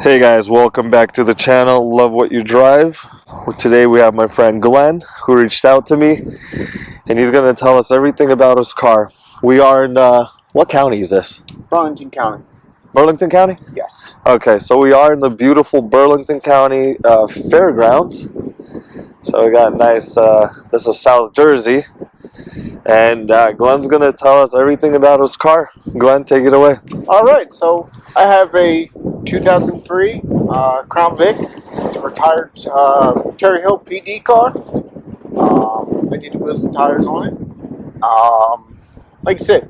Hey guys, welcome back to the channel. Love what you drive. Today we have my friend Glenn who reached out to me and he's going to tell us everything about his car. We are in, what county is this? Burlington County. Burlington County? Yes. Okay, so we are in the beautiful Burlington County fairgrounds. So we got nice, this is South Jersey. And Glenn's going to tell us everything about his car. Glenn, take it away. All right, so I have a 2003 Crown Vic. It's a retired Cherry Hill PD car. I did the wheels and tires on it. Like I said,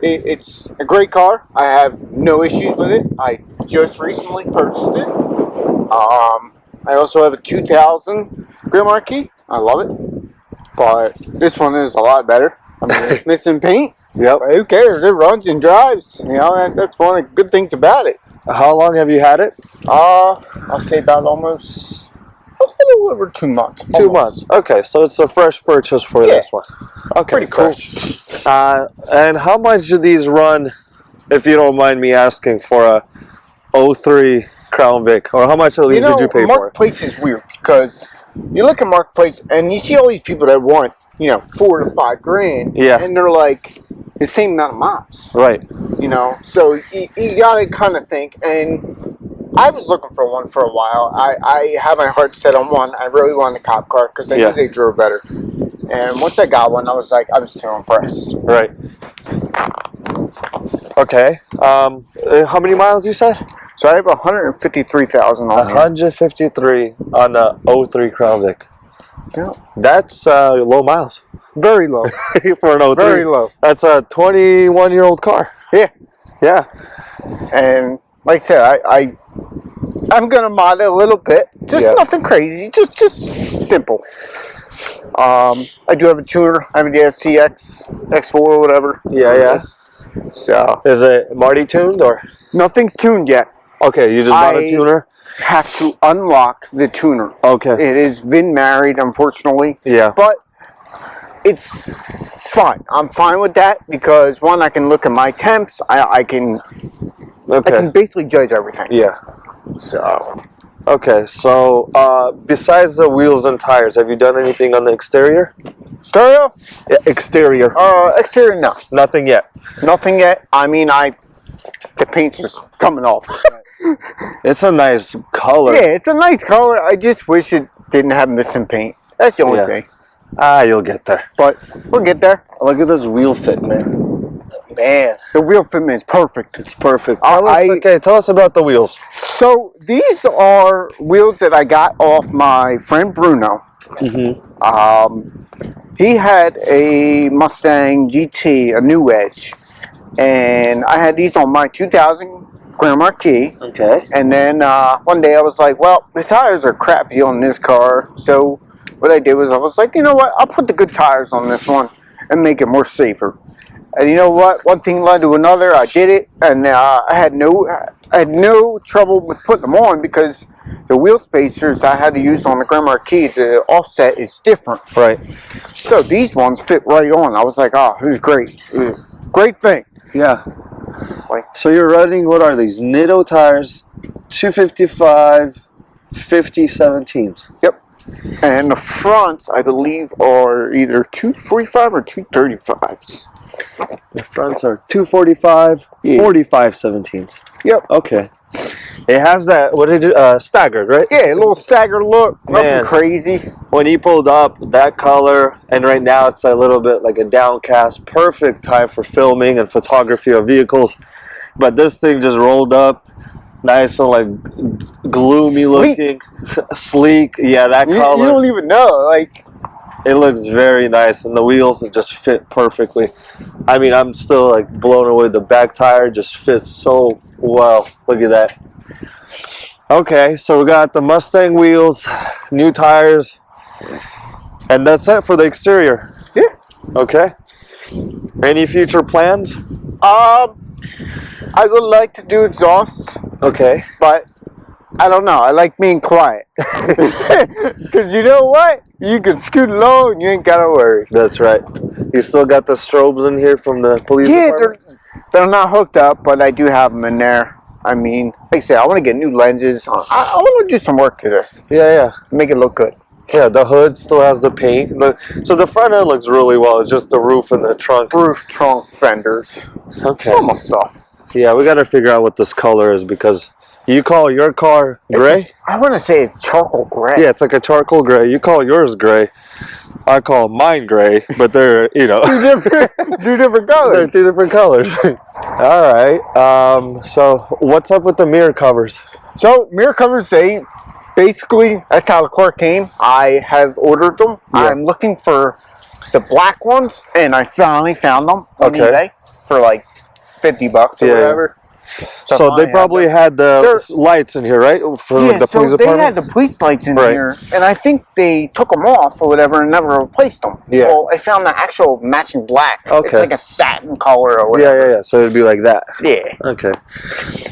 it's a great car. I have no issues with it. I just recently purchased it. I also have a 2000 Grand Marquis. I love it. But this one is a lot better. I mean, it's missing paint. Yep. But who cares? It runs and drives. You know, that's one of the good things about it. How long have you had it? I'll say about almost a little over 2 months. 2 months. Okay, so it's a fresh purchase for this one. Okay, pretty cool. fresh. And how much do these run, if you don't mind me asking, for a 03 Crown Vic? Or how much at least did you pay for it? Marketplace is weird because you look at Marketplace and you see all these people that want, $4 to $5 grand. Yeah. And they're like the same amount of miles. Right. So you gotta kind of think. And I was looking for one for a while. I had my heart set on one. I really wanted a cop car because I knew they drove better. And once I got one, I was so impressed. Right. Okay. How many miles you said? So I have 153,000 on 153 on the 03 Crown Vic. Yeah. That's low miles. Very low. For an 03. Very low. That's a 21-year-old car. Yeah. Yeah. And like I said, I'm gonna mod it a little bit. Just nothing crazy. Just simple. I do have a tuner. I have the CX X4 or whatever. Yeah. So is it Marty tuned or? Nothing's tuned yet. Okay, you just bought a tuner? Have to unlock the tuner. Okay. It is VIN married, unfortunately. Yeah. But it's fine. I'm fine with that because one, I can look at my temps. I can basically judge everything. Yeah. So. Okay, so besides the wheels and tires, have you done anything on the exterior? Stereo? Yeah, exterior. Exterior, no. Nothing yet. Nothing yet. I mean, the paint's just coming off. It's a nice color. Yeah, it's a nice color. I just wish it didn't have missing paint. That's the only thing. You'll get there. But we'll get there. Look at this wheel fit, man. Man. The wheel fitment is perfect. It's perfect. Tell us about the wheels. So these are wheels that I got off my friend Bruno. He had a Mustang GT, a new Edge. And I had these on my 2000 Grand Marquis. Okay. And then one day I was like, well, the tires are crappy on this car. So what I did was I was like, you know what? I'll put the good tires on this one and make it more safer. And you know what? One thing led to another. I did it, and I had no trouble with putting them on because the wheel spacers I had to use on the Grand Marquis, the offset is different. Right. So these ones fit right on. I was like, oh, it was great. Great thing. Yeah. So you're running, what are these? Nitto tires, 255, 50 17s. Yep. And the fronts, I believe, are either 245 or 235s. The fronts are 245, 45 17s. Yep. Okay. It has that, what did you, staggered, right? Yeah, a little staggered look. Nothing crazy. When he pulled up, that color, and right now it's a little bit like a downcast, perfect time for filming and photography of vehicles. But this thing just rolled up, nice and like gloomy looking, sleek. Yeah, that color. You don't even know, it looks very nice, and the wheels just fit perfectly. I mean, I'm still like blown away. The back tire just fits so well. Look at that. Okay, so we got the Mustang wheels, new tires, and that's it for the exterior. Yeah. Okay. Any future plans? I would like to do exhausts. Okay. But I don't know. I like being quiet. Because you know what? You can scoot low and you ain't got to worry. That's right. You still got the strobes in here from the police department? They're not hooked up, but I do have them in there. I mean, like I said, I want to get new lenses. I want to do some work to this. Yeah. Make it look good. Yeah, the hood still has the paint. So the front end looks really well. It's just the roof and the trunk. Roof, trunk, fenders. Okay. Normal stuff. Yeah, we got to figure out what this color is because you call your car gray? I want to say it's charcoal gray. Yeah, it's like a charcoal gray. You call yours gray. I call mine gray, but they're, you know. two different colors. They're two different colors. All right. So what's up with the mirror covers? So mirror covers, basically, that's how the car came. I have ordered them. Yeah. I'm looking for the black ones, and I finally found them on eBay for like $50 or whatever. So they probably had the lights in here, right? For the police department? They had the police lights in here, and I think they took them off or whatever and never replaced them. Yeah. Well, I found the actual matching black. Okay. It's like a satin color or whatever. Yeah. So it'd be like that. Yeah. Okay.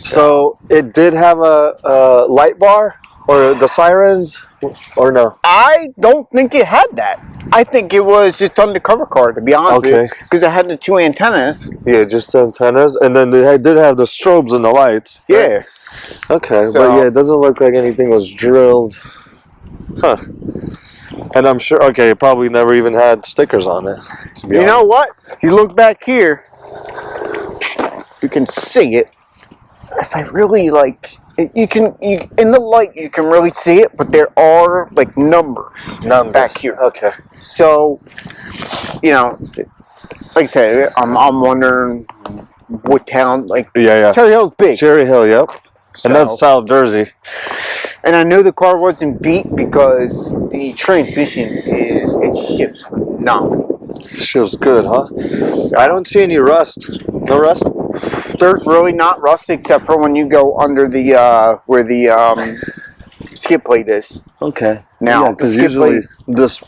So it did have a light bar or the sirens or no? I don't think it had that. I think it was just undercover car, to be honest with you, because it had the two antennas. Yeah, just the antennas, and then they did have the strobes and the lights. Yeah. Right? Okay, So, but yeah, it doesn't look like anything was drilled. Huh. And I'm sure, okay, it probably never even had stickers on it, to be honest. You know what? You look back here, you can see it. If I really in the light you can really see it, but there are like numbers back here. Okay. So, you know, like I said, I'm wondering what town, Yeah. Cherry Hill's big. Cherry Hill, yep. So, And that's South Jersey. and I know the car wasn't beat because the transmission it shifts phenomenal. Feels good, huh? I don't see any rust. No rust? There's really not rust except for when you go under the where the skid plate is. Okay. Now, because skid usually this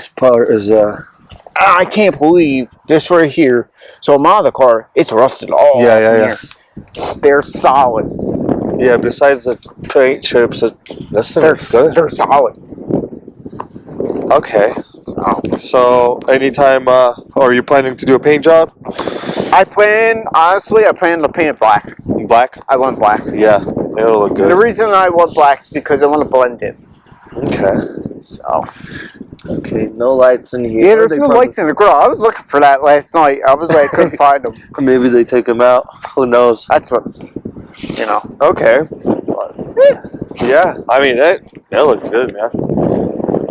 part is I can't believe this right here. So I'm out of the car. It's rusted all. Yeah. They're solid. Yeah, besides the paint chips, this thing looks good. They're solid. Okay. So anytime, are you planning to do a paint job? I plan to paint it black. Black? I want black. Yeah, it'll look good. The reason I want black is because I want to blend in. Okay. So. Okay, no lights in here. Yeah, there's no lights in the grill. I was looking for that last night. I was like, I couldn't find them. Maybe they take them out. Who knows? That's what, you know. Okay. Yeah, I mean, it looks good, man.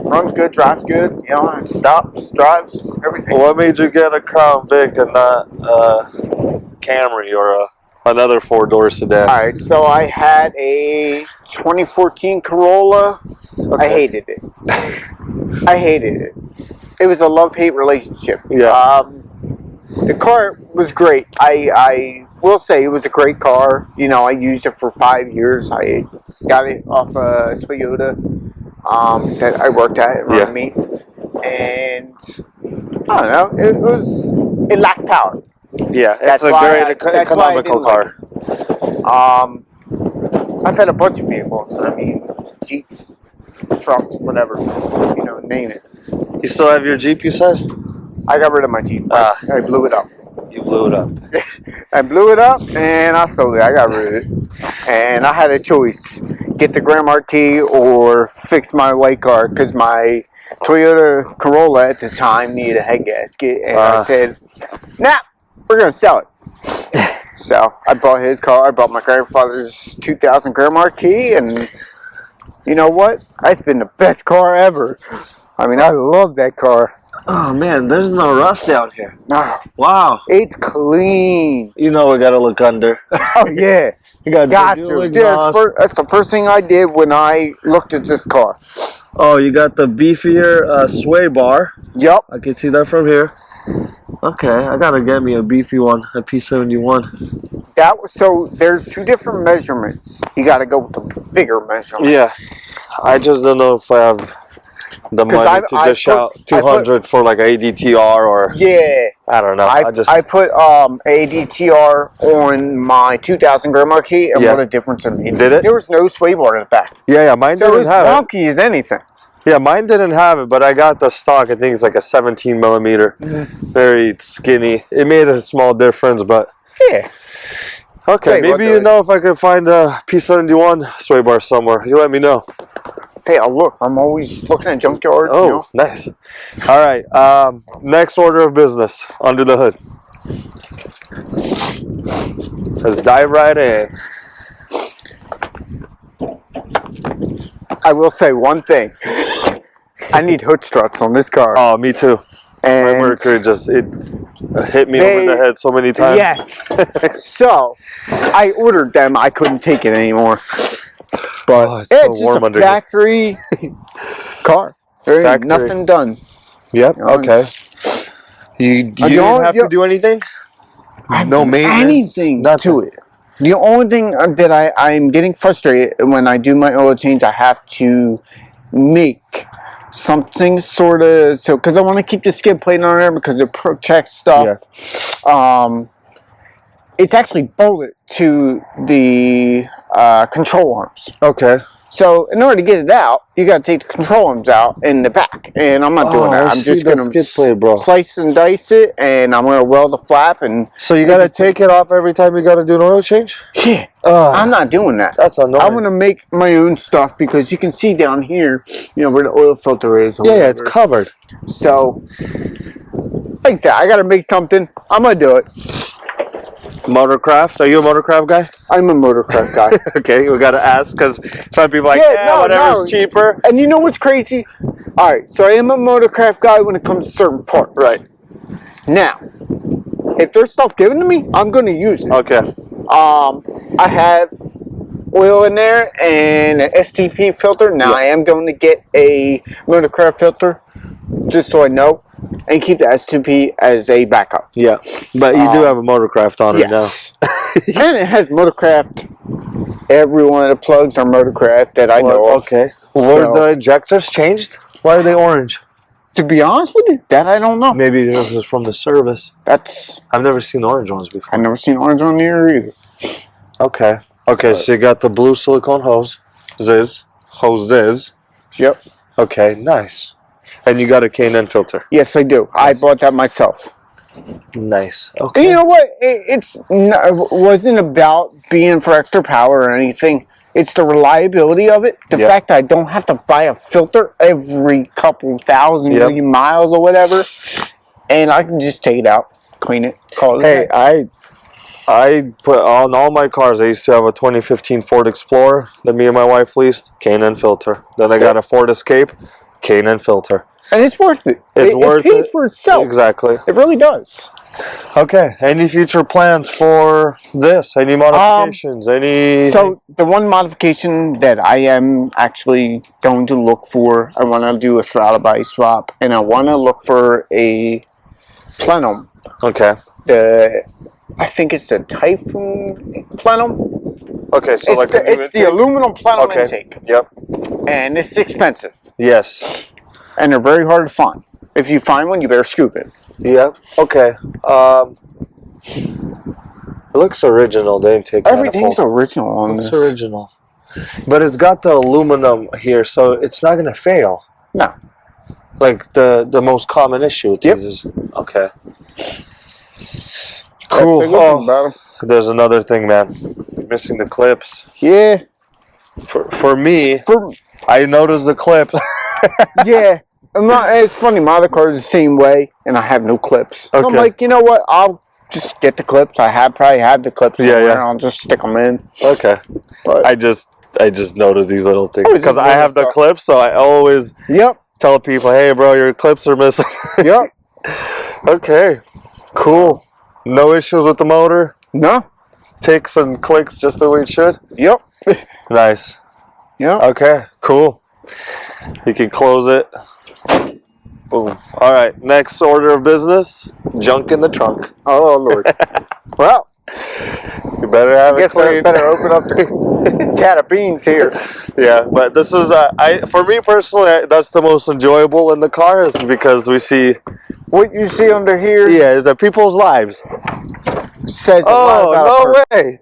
Runs good, drives good, you know, and stops, drives, everything. What made you get a Crown Vic and not Camry or another four-door sedan? All right, so I had a 2014 Corolla. Okay. I hated it. I hated it. It was a love-hate relationship. Yeah. The car was great. I will say it was a great car. You know, I used it for 5 years. I got it off a Toyota that I worked at around me. And I don't know, it lacked power. Yeah, it's a great economical car. I've had a bunch of vehicles. I mean, Jeeps, trucks, whatever, you know, name it. You still have your Jeep, you said? I got rid of my Jeep. I blew it up. You blew it up. I blew it up and I sold it. I got rid of it. And I had a choice. Get the Grand Marquis or fix my white car because my Toyota Corolla at the time needed a head gasket. And I said, nah, we're going to sell it. So I bought his car. I bought my grandfather's 2000 Grand Marquis. And you know what? It's been the best car ever. I mean, I love that car. Oh man, there's no rust down here. No. Wow. It's clean. You know we gotta look under. Oh yeah. You got to. That's the first thing I did when I looked at this car. Oh, you got the beefier sway bar. Yep. I can see that from here. Okay, I gotta get me a beefy one, a P-71. So there's two different measurements. You gotta go with the bigger measurement. Yeah. I just don't know if I have the money to dish out 200 for like an ADTR or I don't know. I put ADTR on my 2000 Grand Marquis and what a difference it made. Did it? There was no sway bar in the back. Yeah, mine didn't have it. It was wonky as anything. Yeah, mine didn't have it, but I got the stock. I think it's like a 17 millimeter. Very skinny. It made a small difference, but yeah. Okay, Hey, maybe you know if I could find a P-71 sway bar somewhere. You let me know. Hey, I'll look. I'm always looking at junkyards. Oh, you know? nice. All right. Next order of business under the hood. Let's dive right in. I will say one thing. I need hood struts on this car. Oh, me too. And my Mercury just hit me over the head so many times. Yes. So I ordered them. I couldn't take it anymore. But it's so just warm a under factory car. There ain't Factory. nothing done. Yep. You know, Okay. You didn't have to do anything? No maintenance? Anything Nothing. to it. The only thing that I'm getting frustrated when I do my oil change, I have to make something sort of because I want to keep the skid plate on there because it protects stuff. Yeah. It's actually bolted to the control arms. Okay. So in order to get it out, you got to take the control arms out in the back, and I'm not doing that. I'm just going to slice and dice it, and I'm going to weld the flap. And so you got to take it off every time you got to do an oil change? Yeah. I'm not doing that. That's annoying. I'm going to make my own stuff because you can see down here, where the oil filter is. Yeah, it's covered. So, like I said, I got to make something. I'm going to do it. Motorcraft? Are you a Motorcraft guy? I'm a Motorcraft guy. Okay, we got to ask because some people are like, whatever's cheaper. And you know what's crazy? All right, so I am a Motorcraft guy when it comes to certain parts. Right. Now, if there's stuff given to me, I'm going to use it. Okay. I have oil in there and an STP filter. Now I am going to get a Motorcraft filter just so I know and keep the STP as a backup. Yeah, but you do have a Motorcraft on it now. And it has Motorcraft. Every one of the plugs are Motorcraft that I know of. Okay. Were the injectors changed? Why are they orange? To be honest with you, that I don't know. Maybe this is from the service. I've never seen orange ones before. I've never seen orange on here either. Okay. Okay, so you got the blue silicone hose. Hoses. Yep. Okay, nice. And you got a K&N filter. Yes, I do. I bought that myself. Nice. Okay. And you know what? It wasn't about being for extra power or anything. It's the reliability of it. The fact that I don't have to buy a filter every couple thousand million miles or whatever. And I can just take it out, clean it, call it. Hey, I put on all my cars. I used to have a 2015 Ford Explorer that me and my wife leased. K&N filter. Then I got a Ford Escape. K&N filter. And it's worth it. It pays for itself. Exactly. It really does. Okay. Any future plans for this? Any modifications? So the one modification that I am actually going to look for, I want to do a throttle body swap, and I want to look for a plenum. Okay. I think it's a Typhoon plenum. Okay, so it's the aluminum plenum intake. Yep. And it's expensive. Yes. And they're very hard to find. If you find one, you better scoop it. Yep. Okay. It looks original. They didn't take everything's original on this. It's original, but it's got the aluminum here, so it's not gonna fail. No. Like the most common issue with these is okay. Cool. There's another thing, man. Missing the clips. Yeah. For me, I noticed the clip. Yeah. It's funny, my other car is the same way, and I have no clips. Okay. So I'm like, you know what? I'll just get the clips. I probably have the clips somewhere. Yeah. I'll just stick them in. Okay. But I just noticed these little things because I have the clips, so I always tell people, "Hey, bro, your clips are missing." Yep. Okay. Cool. No issues with the motor. No. Ticks and clicks just the way it should. Yep. Nice. Yep. Okay. Cool. You can close it. Boom. All right. Next order of business: junk in the trunk. Oh Lord. Well, you better have it clean. I better open up the can of beans here. Yeah, but this is for me personally, that's the most enjoyable in the car, is because we see what you see under here. Yeah, is that people's lives. Says a lot about no way.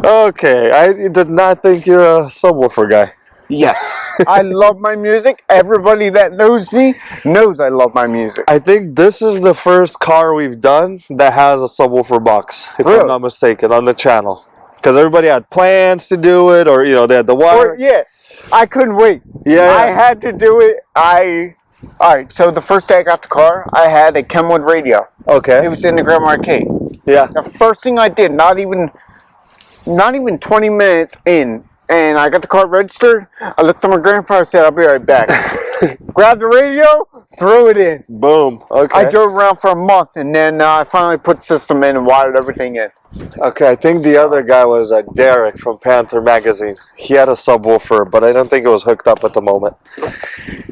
Okay, I did not think you're a subwoofer guy. Yes, I love my music. Everybody that knows me knows I love my music. I think this is the first car we've done that has a subwoofer box, if Really? I'm not mistaken, on the channel. Because everybody had plans to do it, or they had the wire. Yeah, I couldn't wait. Yeah, I had to do it. All right. So the first day I got the car, I had a Kenwood radio. Okay. It was in the Grandma Arcade. Yeah. The first thing I did, not even 20 minutes in, and I got the car registered. I looked at my grandfather and said, "I'll be right back." Grabbed the radio, threw it in. Boom. Okay. I drove around for a month, and then I finally put the system in and wired everything in. Okay, I think the other guy was Derek from Panther magazine. He had a subwoofer, but I don't think it was hooked up at the moment.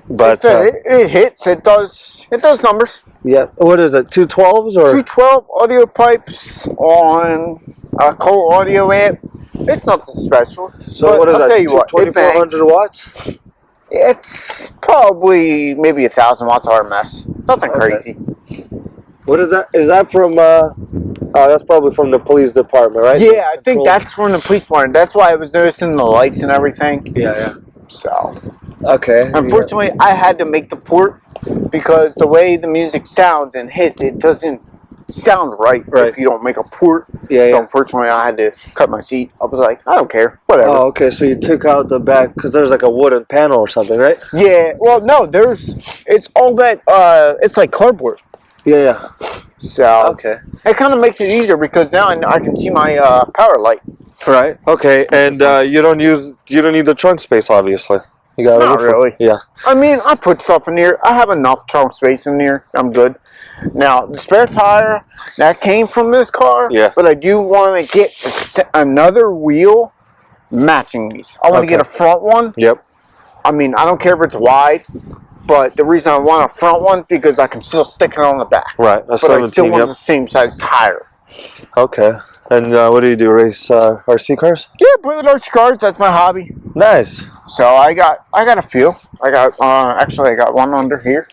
But it hits. It does numbers. yeah. What is it? 212s or 212 audio pipes on a Cole audio amp. It's nothing special. so? But What is I'll that? tell you what, it 2400 watts? It's probably maybe 1,000 watts RMS. Nothing crazy. What is that? Is that from? That's probably from the police department, right? Yeah, I think that's from the police department. That's why I was noticing the lights and everything. Yeah. So, Okay. unfortunately, I had to make the port because the way the music sounds and hits, it doesn't sound right if you don't make a port. Yeah. So, unfortunately, I had to cut my seat. I was like, I don't care, whatever. Oh, okay. So you took out the back because there's like a wooden panel or something, right? Yeah. Well, no, it's all that. It's like cardboard. Yeah. So Okay. it kind of makes it easier because now I can see my power light. Right. Okay. And you don't need the trunk space, obviously. You got Not really. Yeah. I mean, I put stuff in here. I have enough trunk space in here. I'm good. Now, the spare tire, that came from this car. Yeah. But I do want to get another wheel matching these. I want to get a front one. Yep. I mean, I don't care if it's wide, but the reason I want a front one because I can still stick it on the back. Right. A But 17, I still want yep. the same size tire. Okay. And what do you do? Race RC cars? Yeah, British RC cars. That's my hobby. Nice. So I got a few. I got actually I got one under here.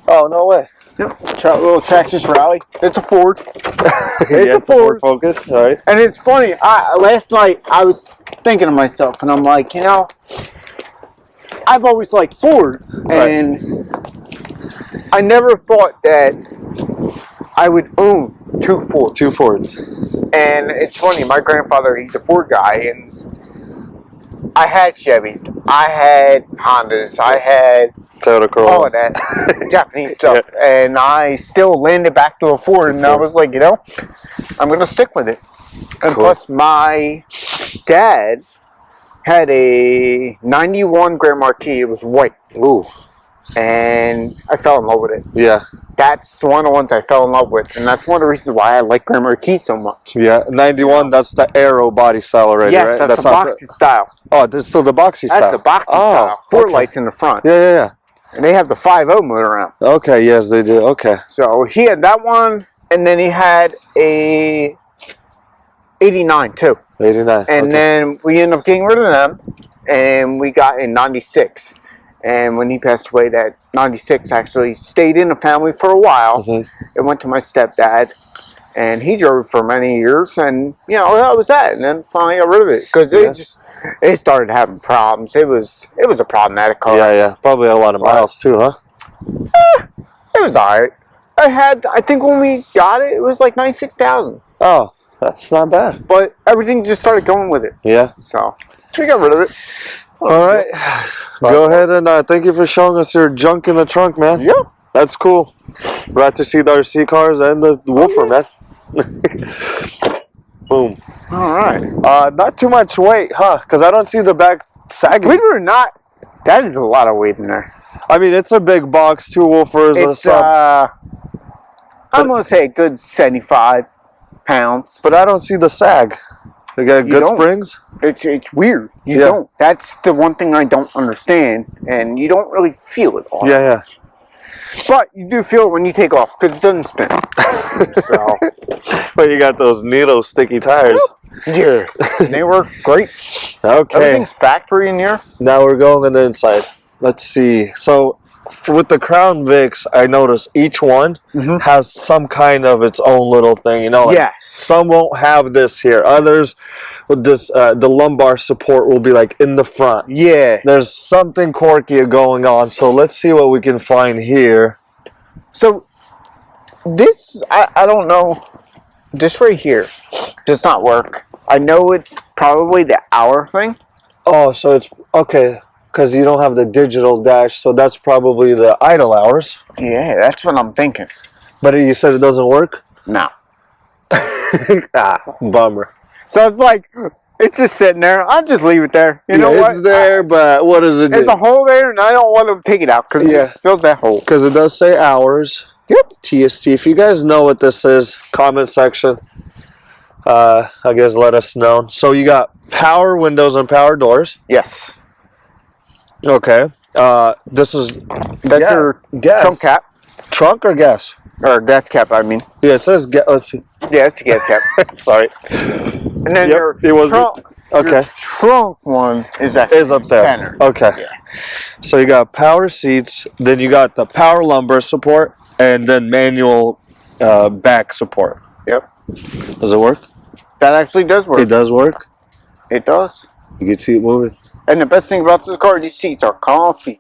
Oh, no way. Yep. Little Texas Rally. It's a Ford. It's a Ford. Focus. All right. And it's funny. Last night I was thinking to myself, and I'm like, I've always liked Ford, and I never thought that I would own two Fords. Two Fords. And it's funny. My grandfather, he's a Ford guy, and I had Chevys, I had Hondas, I had Toyota Corolla. all of that Japanese stuff, and I still landed back to a Ford, and I was like, I'm going to stick with it. And plus, my dad had a 91 Grand Marquis. It was white. Ooh. And I fell in love with it. Yeah. That's one of the ones I fell in love with, and that's one of the reasons why I like Grand Marquis so much. Yeah, 91, that's the aero body style already, yes, right? that's the boxy style. Oh, that's still the boxy style. That's the boxy style. Four lights in the front. Yeah. And they have the 5.0 motor on. Okay, yes, they do. Okay. So he had that one, and then he had a 89 too. 89. And then we ended up getting rid of them, and we got a 96. And when he passed away, that 96 actually stayed in the family for a while. It went to my stepdad, and he drove for many years, and that was that. And then finally got rid of it because it started having problems. It was a problematic car. Yeah. Probably a lot of miles too, huh? It was alright. I think when we got it, it was like 96,000. Oh, that's not bad. But everything just started going with it. Yeah. So we got rid of it. All right. Go ahead and thank you for showing us your junk in the trunk, man. Yep. That's cool. Glad to see the RC cars and the woofer, man. Boom. All right. Not too much weight, huh? Because I don't see the back sagging. Believe it or not, that is a lot of weight in there. I mean, it's a big box, two woofers, a It's sub. I'm gonna say a good 75 pounds. But I don't see the sag. They got good springs? It's weird. You don't. That's the one thing I don't understand, and you don't really feel it all. Yeah. But you do feel it when you take off because it doesn't spin. So. But you got those needle sticky tires. Yeah. They work great. Okay. Everything's factory in here. Now we're going on the inside. Let's see. So with the Crown Vics, I noticed each one has some kind of its own little thing. You know, like Yes. some won't have this here. Others, this the lumbar support will be like in the front. Yeah. There's something quirky going on. So let's see what we can find here. So this, I don't know. This right here does not work. I know it's probably the hour thing. Oh, so it's okay. Because you don't have the digital dash, so that's probably the idle hours. Yeah, that's what I'm thinking. But you said it doesn't work? No. Bummer. So it's like, it's just sitting there. I'll just leave it there. You know what? It's there, but what does it do? There's a hole there, and I don't want them to take it out because it fills that hole. Because it does say hours. Yep. TST. If you guys know what this is, comment section. I guess let us know. So you got power windows and power doors. Yes. Okay. That's your gas. trunk cap. Trunk or gas? Or gas cap, I mean. Yeah, it says gas. Let's see. Yeah, it's the gas cap. Sorry. And then your trunk. Okay. Your trunk one is up there. Center. Okay. Yeah. So you got power seats, then you got the power lumbar support, and then manual back support. Yep. Does it work? That actually does work. It does work? It does. You can see it moving. And the best thing about this car, these seats are comfy.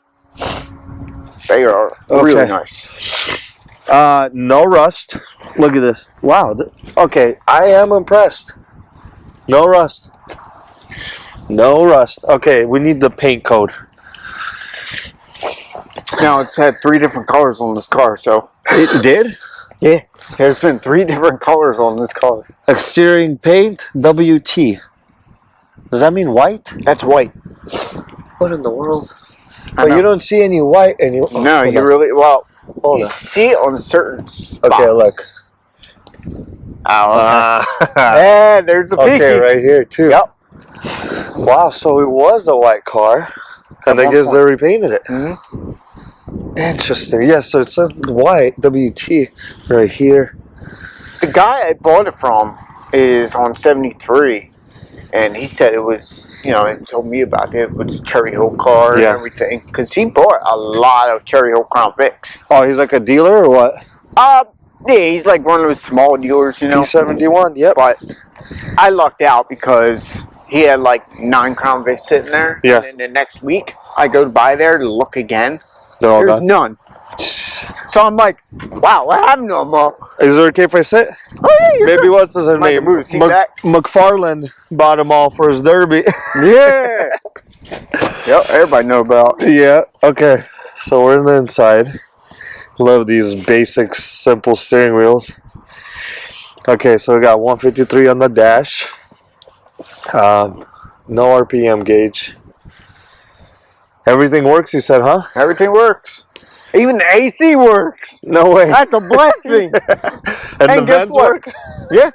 They are really nice. No rust. Look at this. Wow. Okay, I am impressed. No rust. No rust. Okay, we need the paint code. Now, it's had 3 different colors on this car, so. It did? Yeah. There's been 3 different colors on this car. Exterior paint, WT. Does that mean white? That's white. What in the world? But you don't see any white. No, you really, you see it on certain spots. Okay, look. Oh, okay. Yeah, there's a peaky. Okay, right here, too. Yep. Wow, so it was a white car. And I guess they repainted it. Interesting. Yeah, so it says white, WT, right here. The guy I bought it from is on 73. And he said it was, he told me about it. It was a Cherry Hill car and everything. Because he bought a lot of Cherry Hill Crown Vics. Oh, he's like a dealer or what? Yeah, he's like one of those small dealers, P-71, yep. But I lucked out because he had like 9 Crown Vics sitting there. Yeah. And then the next week, I go by there to look again. They're all There's gone. none. So I'm like, wow, what happened to them all? Is it okay if I sit? Oh, yeah, you're Maybe good. what's his name? Move the seat back. McFarland bought them all for his derby. Yeah. Yep, everybody know about. Yeah, okay. So we're in the inside. Love these basic, simple steering wheels. Okay, so we got 153 on the dash. No RPM gauge. Everything works, you said, huh? Everything works. Even the AC works. No way. That's a blessing. And the vents work? Yeah.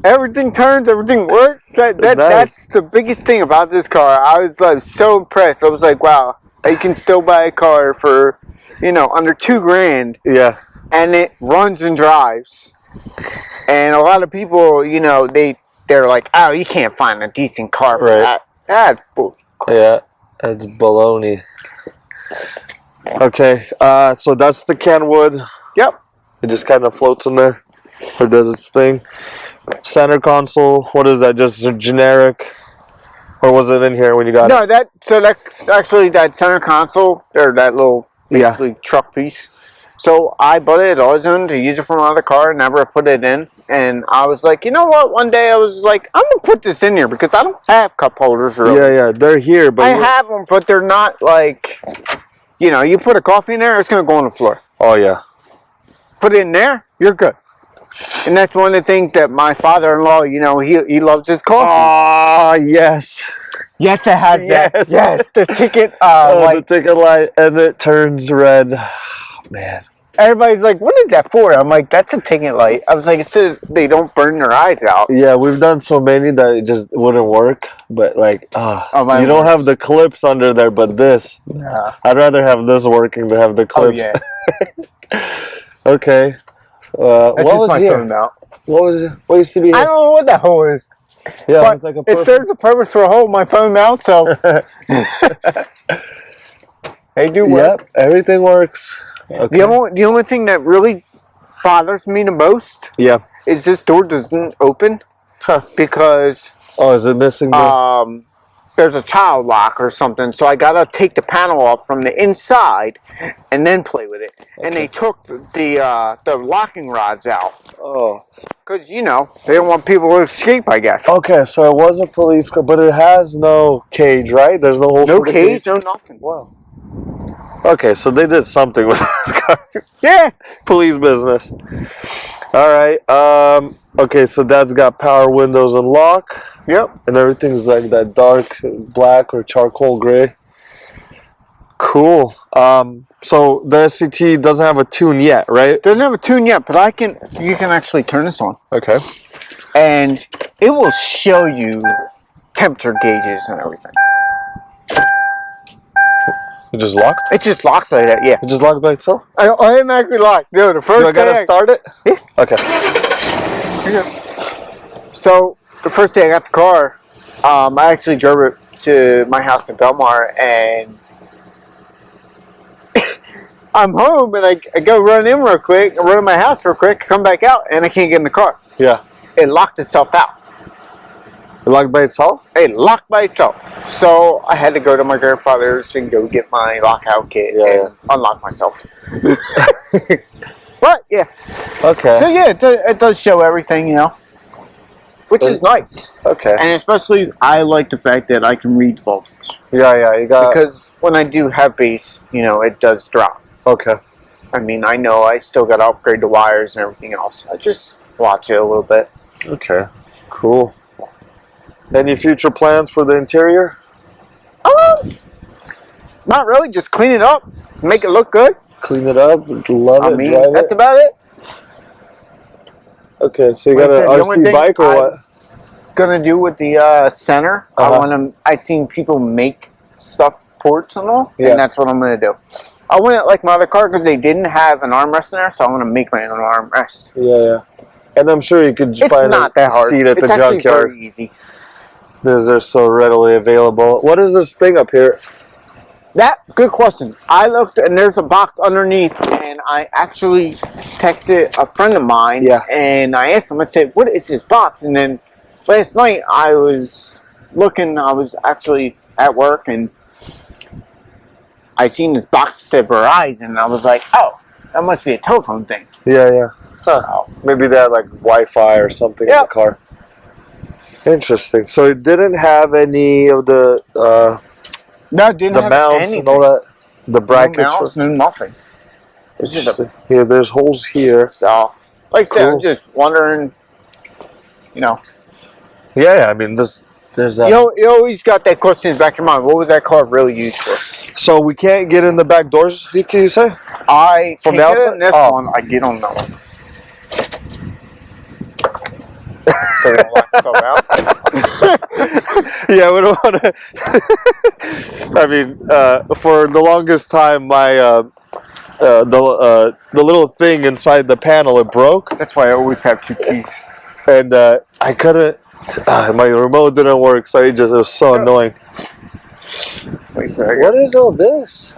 Everything turns, everything works. That's the biggest thing about this car. I was like so impressed. I was like, wow, you can still buy a car for, under $2,000. Yeah. And it runs and drives. And a lot of people, they're like, oh, you can't find a decent car for that. That's bullshit. Yeah, that's baloney. Okay, so that's the Kenwood. Yep. It just kind of floats in there, or does its thing. Center console, what is that, just a generic? Or was it in here when you got it? No, that's actually that center console, or that little basically truck piece. So I bought it at AutoZone to use it for my other car, never put it in. And I was like, you know what? One day I was like, I'm going to put this in here because I don't have cup holders really. Yeah, they're here. But I have them, but they're not like, you put a coffee in there, it's going to go on the floor. Oh, yeah. Put it in there, you're good. And that's one of the things that my father-in-law, he loves his coffee. Ah, yes. Yes, it has that. Yes, the ticket the ticket light, and it turns red. Man. Everybody's like, what is that for? I'm like, that's a ticket light. I was like, it's so they don't burn their eyes out. Yeah, we've done so many that it just wouldn't work. But like, you don't have the clips under there, but this. Nah. I'd rather have this working than have the clips. Oh, yeah. Okay. What was here? What was it? What used to be here? I don't know what that hole is. Yeah, but it serves a purpose for a hole my phone mount, so. They do work. Yep, everything works. Okay. The only thing that really bothers me the most is this door doesn't open because Oh, is it missing the... there's a child lock or something, so I gotta take the panel off from the inside and then play with it. Okay. And they took the locking rods out. Oh. Because, you know, they don't want people to escape, I guess. Okay, so it was a police car, but it has no cage, right? There's no no cage, no nothing. Wow. Okay, so they did something with this car. Yeah. Police business. All right. Okay, so Dad's got power windows and lock. Yep. And everything's like that dark black or charcoal gray. Cool. So the SCT doesn't have a tune yet, right? Doesn't have a tune yet, but you can actually turn this on. Okay. And it will show you temperature gauges and everything. It just locked? It just locks like that, yeah. It just locked by itself? I automatically locked. No, the first I gotta start it? Yeah. Okay. So the first day I got the car, I actually drove it to my house in Belmar, and I'm home, and I go run in real quick, run in my house real quick, come back out, and I can't get in the car. Yeah. It locked itself out. It locked by itself? It locked by itself. So I had to go to my grandfather's and go get my lockout kit and unlock myself. But yeah. Okay. So yeah, it does show everything, you know, which is nice. Okay. And especially, I like the fact that I can read voltage. Yeah, you got... Because when I do have bass, you know, it does drop. Okay. I mean, I know I still got to upgrade the wires and everything else. I just watch it a little bit. Okay. Cool. Any future plans for the interior? Not really. Just clean it up, make it look good. Clean it up, love it, I mean, drive that's it. about it. Okay, so you got an RC bike or what? Gonna do with the center. I seen people make stuff ports and all, and that's what I'm gonna do. I went like my other car because they didn't have an armrest in there, so I'm gonna make my own armrest. Yeah. And I'm sure you could find not that hard. seat at the junkyard. It's actually very easy. They're so readily available. What is this thing up here? Good question. I looked, and there's a box underneath, and I actually texted a friend of mine, and I asked him, I said, what is this box? And then last night I was looking, I was actually at work, and I seen this box that said Verizon, and I was like, oh, that must be a telephone thing. Yeah. Huh. Maybe they had like Wi-Fi or something in the car. Interesting. So it didn't have any of the no, it didn't have mounts anything. and all that, the brackets. No mounts, no nothing. It's just yeah, there's holes here. So, like I said, I'm just wondering, you know. Yeah. I mean, there's that. You always got that question in the back of your mind. What was that car really used for? So we can't get in the back doors. Can you say? From the outside. On this one, I get on that one. So they don't lock themselves out. Yeah, we don't want to. I mean, for the longest time, my the little thing inside the panel, it broke. That's why I always have 2 keys. And I couldn't. My remote didn't work, so it was so annoying. Wait a second. What is all this?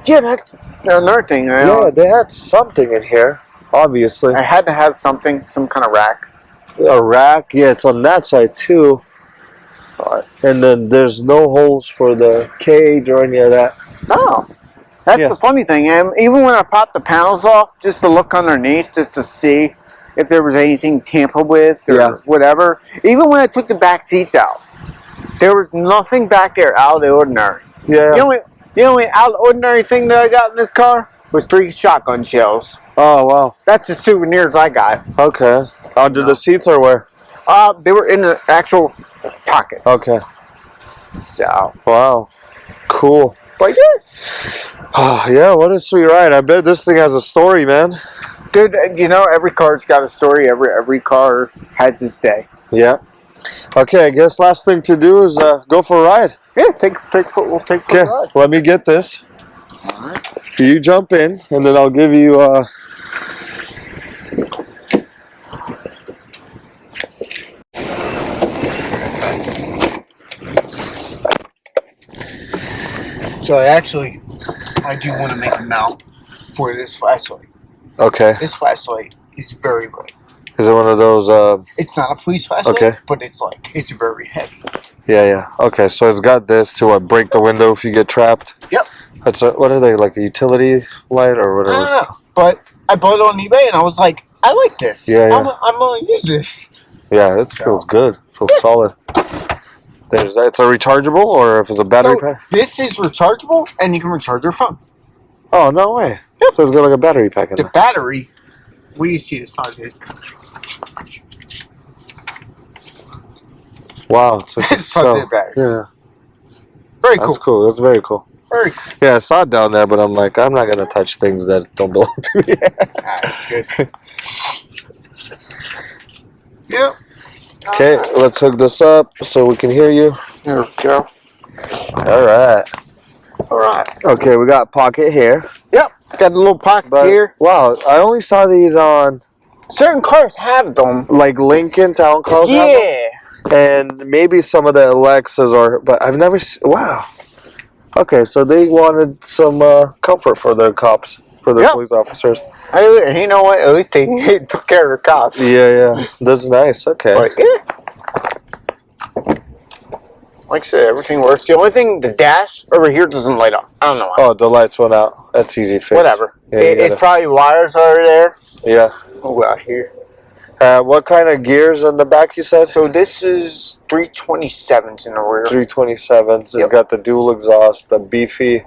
Yeah, that's another thing. Yeah, they had something in here. Obviously, I had to have something, some kind of rack. A rack, yeah, it's on that side too. And then there's no holes for the cage or any of that. No. That's the funny thing. And even when I popped the panels off, just to look underneath, just to see if there was anything tampered with or whatever. Even when I took the back seats out, there was nothing back there out of the ordinary. Yeah. The only out of the ordinary thing that I got in this car was 3 shotgun shells. Oh, wow. That's the souvenirs I got. Okay. Under the seats or where? They were in the actual pockets. Okay. So. Wow. Cool. But Oh, yeah, what a sweet ride. I bet this thing has a story, man. Dude, you know, every car's got a story. Every car has its day. Yeah. Okay, I guess last thing to do is go for a ride. Yeah, we'll take for a ride. Let me get this. All right. You jump in, and then I'll give you... So I actually I do want to make a mount for this flashlight. Okay. This flashlight is very bright. Is it one of those? It's not a police flashlight, okay. But it's very heavy. Yeah, yeah. Okay, so it's got this to break the window if you get trapped. Yep. That's what are they, like a utility light or whatever? I don't know, but I bought it on eBay and I was like, I like this. Yeah, yeah. I'm gonna use this. Yeah, it feels good. Feels solid. There's that. It's a rechargeable, or if it's a battery pack. This is rechargeable, and you can recharge your phone. Oh, no way. Yep. So it's got like a battery pack in the there. Battery. We see the size of it. Wow, it's like It's probably a battery. Yeah. Very cool. That's cool. That's very cool. Very cool. Yeah, I saw it down there, but I'm like, I'm not gonna touch things that don't belong to me. Alright, good. Yep. Okay, let's hook this up so we can hear you. There we go. All right. All right. Okay, we got pocket here. Yep. Got a little pocket here. Wow, I only saw these on certain cars have them. Like Lincoln Town cars. Yeah. Have them, and maybe some of the Alexas but I've never. Wow. Okay, so they wanted some comfort for their cops, for their police officers. You know what? At least they took care of the cops. Yeah, yeah. That's nice. Okay. But, yeah. Like I said, everything works. The only thing, the dash over here doesn't light up. I don't know why. Oh, the lights went out. That's easy fix. Whatever. Yeah, it's probably wires over there. Yeah. Oh, out here. What kind of gears in the back, you said? So this is 327s in the rear. 327s. It's Yep. got the dual exhaust, the beefy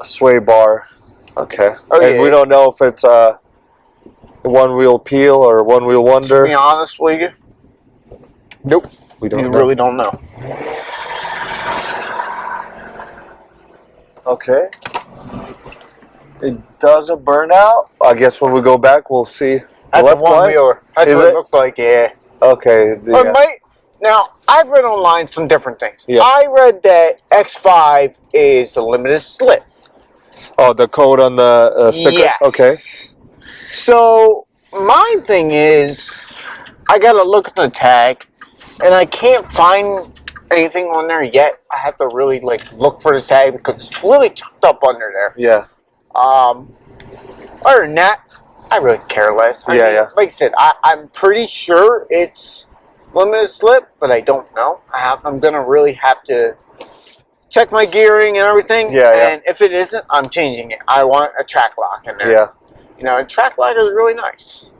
sway bar. Okay. Oh, and we don't know if it's a one-wheel peel or one-wheel wonder. To be honest with you, nope. We don't You know. really don't know. Okay. It doesn't burn out. I guess when we go back, we'll see. That's a one-wheeler. That's Is what it? it looks like, yeah. Okay. Now, I've read online some different things. Yeah. I read that X5 is a limited slip. Oh, the code on the sticker? Yes. Okay. So, my thing is, I gotta look at the tag, and I can't find anything on there yet. I have to really, look for the tag because it's really tucked up under there. Yeah. Other than that, I really care less. I mean, like I said, I'm pretty sure it's limited slip, but I don't know. I'm gonna really have to check my gearing and everything. And if it isn't, I'm changing it. I want a track lock in there. Yeah. You know, a track lock is really nice.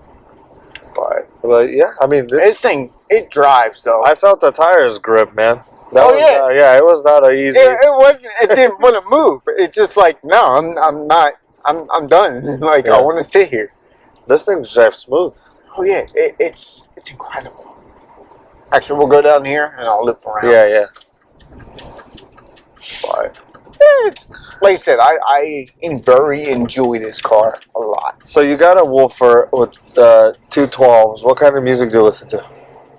But yeah, I mean, This thing, it drives though. I felt the tires grip, man. Yeah, it was not easy. It wasn't. It didn't want to move. It's just like, no, I'm not. I'm done. Like, I want to sit here. This thing drives smooth. Oh yeah, it's incredible. Actually, we'll go down here and I'll loop around. Yeah, yeah. But like I said, I very enjoy this car a lot. So you got a woofer with 212s. What kind of music do you listen to?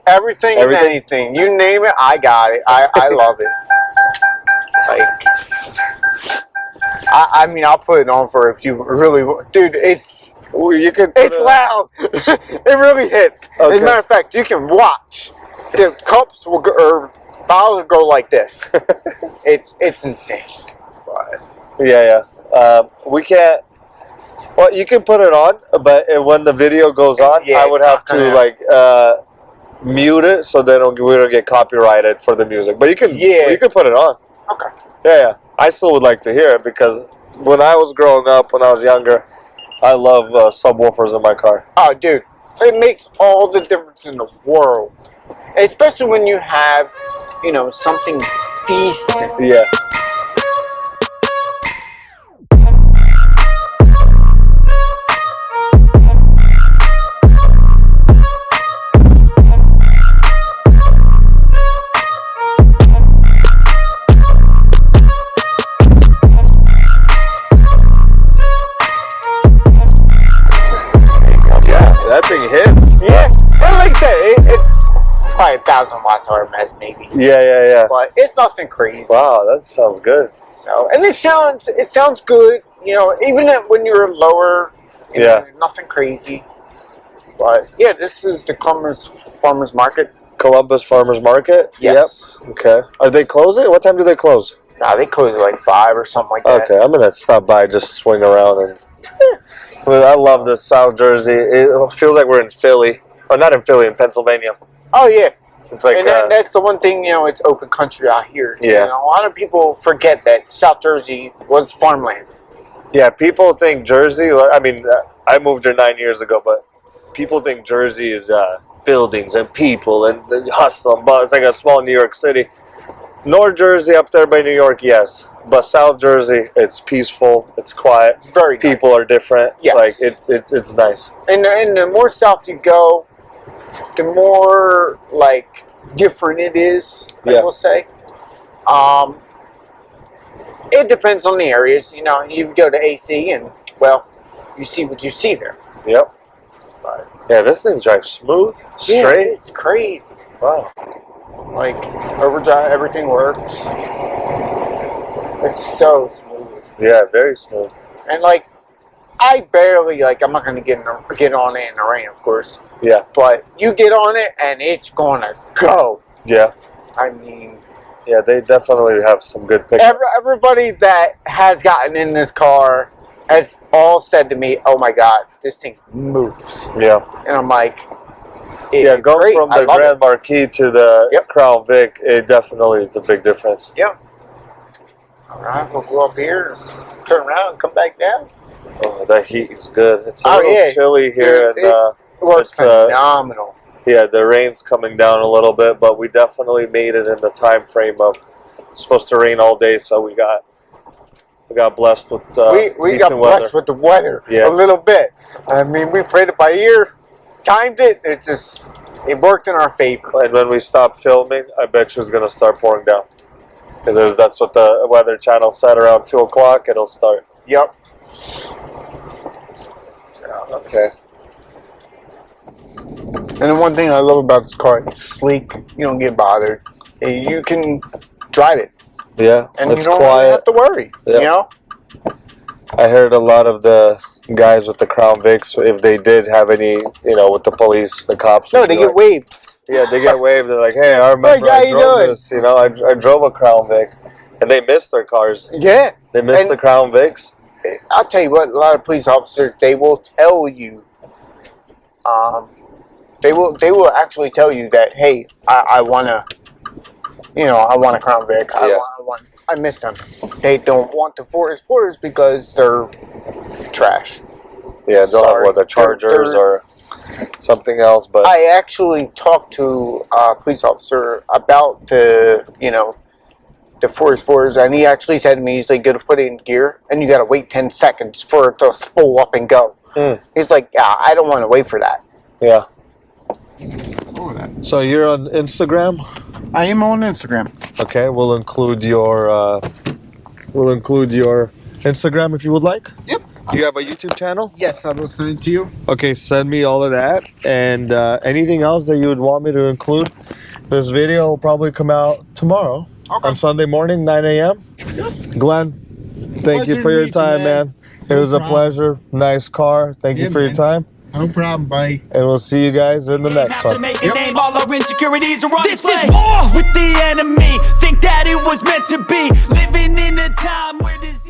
Everything and anything. You name it, I got it. I love it. I mean, I'll put it on for if you really want. Dude, it's loud. It really hits. Okay. As a matter of fact, you can watch. The cups will go, or bottles will go like this. It's insane. But Yeah. We can't. Well, you can put it on, but when the video goes on, I would have to mute it so that we don't get copyrighted for the music. But you can put it on. Okay. Yeah. I still would like to hear it because when I was growing up, when I was younger, I love subwoofers in my car. Oh, dude, it makes all the difference in the world, especially when you have, something decent. Yeah. That thing hits. Yeah, but like I said, it's probably 1,000 watts RMS maybe. Yeah. But it's nothing crazy. Wow, that sounds good. So, and it sounds good. Even when you're lower. Nothing crazy. But yeah, this is the Columbus Farmers Market. Columbus Farmers Market. Yes. Yep. Okay. Are they closing? What time do they close? Nah, they close at like 5 or something like that. Okay, I'm gonna stop by, just swing around, and I love this South Jersey. It feels like we're in Philly, or not in Philly, in Pennsylvania. Oh yeah, It's like and that's the one thing, you know, it's open country out here. Yeah. You know, a lot of people forget that South Jersey was farmland. yeah. People think Jersey. I mean, I moved here 9 years ago, but people think Jersey is buildings and people and the hustle and buzz. It's like a small New York City. North Jersey up there by New York, yes. But South Jersey, it's peaceful, it's quiet. Very nice. People are different. Yes. Like it's nice. And the more south you go, the more like different it is. I will say. It depends on the areas. You know, you go to AC and well, you see what you see there. Yep. But, yeah, this thing drives smooth, straight. yeah, it's crazy. Wow. Like overdrive, everything works. It's so smooth. Yeah, very smooth. And like, I barely like. I'm not gonna get on it in the rain, of course. Yeah. But you get on it and it's gonna go. Yeah. I mean, yeah, they definitely have some good pickup. everybody that has gotten in this car has all said to me, "Oh my God, this thing moves." Yeah. And I'm like, yeah, it's going great. from I the love Grand it. Marquis to the Yep. Crown Vic, it definitely is a big difference. Yep. All right, we'll go up here, turn around, and come back down. Oh, that heat is good. It's a Oh, little yeah. chilly here, It and works it's, phenomenal. yeah, the rain's coming down a little bit, but we definitely made it in the time frame of it's supposed to rain all day, so we got blessed with We got decent blessed weather. with the weather Yeah. a little bit. I mean, we played it by ear, timed it. It worked in our favor. And when we stop filming, I bet you it's gonna start pouring down. Because that's what the Weather Channel said, around 2 o'clock it'll start. Yep. Okay. And the one thing I love about this car, it's sleek. You don't get bothered. You can drive it, Yeah, and it's you don't quiet. really have to worry. Yeah. You know. I heard a lot of the guys with the Crown Vics, if they did have any, with the police, the cops. No, would they be get like, waved. Yeah, they get waved. They're like, hey, I remember how I you drove doing? this. I drove a Crown Vic. And they missed their cars. Yeah. They missed And- the Crown Vics. I'll tell you what, a lot of police officers, they will tell you, they will actually tell you that, hey, I want a Crown Vic. I miss them. They don't want the 4 Explorers because they're trash. Yeah, they'll have the Chargers or something else. But I actually talked to a police officer about the 4 Explorers, and he actually said to me, he's like, "Go to put it in gear, and you got to wait 10 seconds for it to spool up and go." He's like, "Yeah, I don't want to wait for that." Yeah. So you're on Instagram? I am on Instagram. Okay, we'll include your Instagram if you would like. Yep. You have a YouTube channel? Yes, I will send it to you. Okay, send me all of that, and anything else that you would want me to include. This video will probably come out tomorrow. Okay. On Sunday morning, 9 a.m. Yep. Glenn, thank you for your time, man. It was a pleasure. Nice car. Thank you for your time. No problem, buddy. And we'll see you guys in the next one. Make a name, all our insecurities are on display. This is war with the enemy. Think that it was meant to be. Living in a time where this